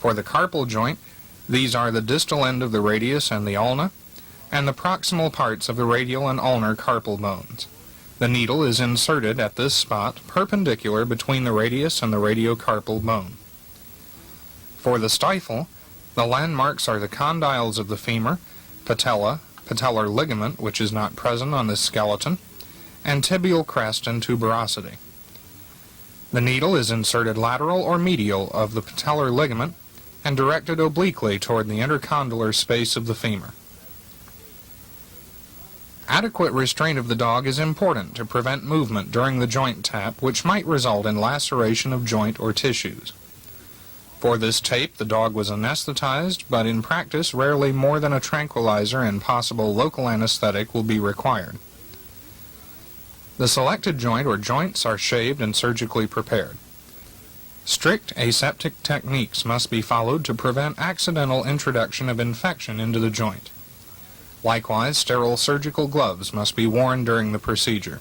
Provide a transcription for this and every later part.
For the carpal joint, these are the distal end of the radius and the ulna, and the proximal parts of the radial and ulnar carpal bones. The needle is inserted at this spot perpendicular between the radius and the radiocarpal bone. For the stifle, the landmarks are the condyles of the femur, patella, patellar ligament, which is not present on this skeleton, and tibial crest and tuberosity. The needle is inserted lateral or medial of the patellar ligament and directed obliquely toward the intercondylar space of the femur. Adequate restraint of the dog is important to prevent movement during the joint tap, which might result in laceration of joint or tissues. For this tape, the dog was anesthetized, but in practice, rarely more than a tranquilizer and possible local anesthetic will be required. The selected joint or joints are shaved and surgically prepared. Strict aseptic techniques must be followed to prevent accidental introduction of infection into the joint. Likewise, sterile surgical gloves must be worn during the procedure.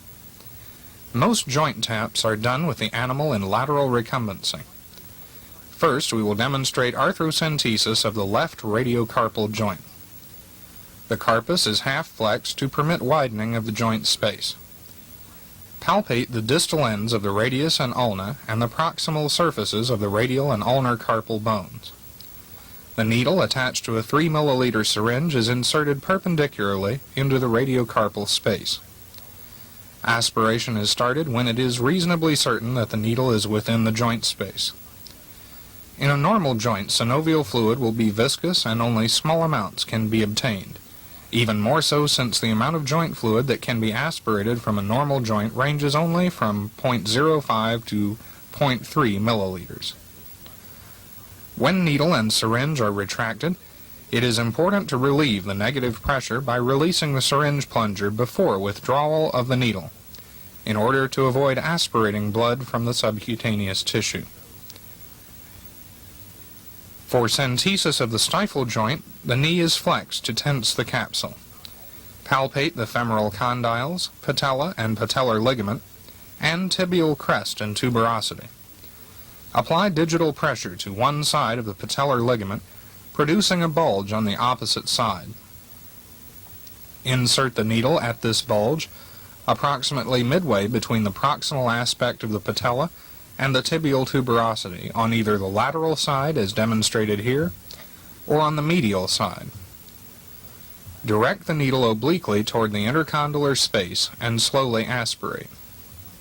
Most joint taps are done with the animal in lateral recumbency. First, we will demonstrate arthrocentesis of the left radiocarpal joint. The carpus is half flexed to permit widening of the joint space. Palpate the distal ends of the radius and ulna and the proximal surfaces of the radial and ulnar carpal bones. The needle attached to a 3 milliliter syringe is inserted perpendicularly into the radiocarpal space. Aspiration is started when it is reasonably certain that the needle is within the joint space. In a normal joint, synovial fluid will be viscous and only small amounts can be obtained, even more so since the amount of joint fluid that can be aspirated from a normal joint ranges only from 0.05 to 0.3 milliliters. When needle and syringe are retracted, it is important to relieve the negative pressure by releasing the syringe plunger before withdrawal of the needle, in order to avoid aspirating blood from the subcutaneous tissue. For centesis of the stifle joint, the knee is flexed to tense the capsule. Palpate the femoral condyles, patella and patellar ligament, and tibial crest and tuberosity. Apply digital pressure to one side of the patellar ligament, producing a bulge on the opposite side. Insert the needle at this bulge, approximately midway between the proximal aspect of the patella and the tibial tuberosity, on either the lateral side, as demonstrated here, or on the medial side. Direct the needle obliquely toward the intercondylar space and slowly aspirate.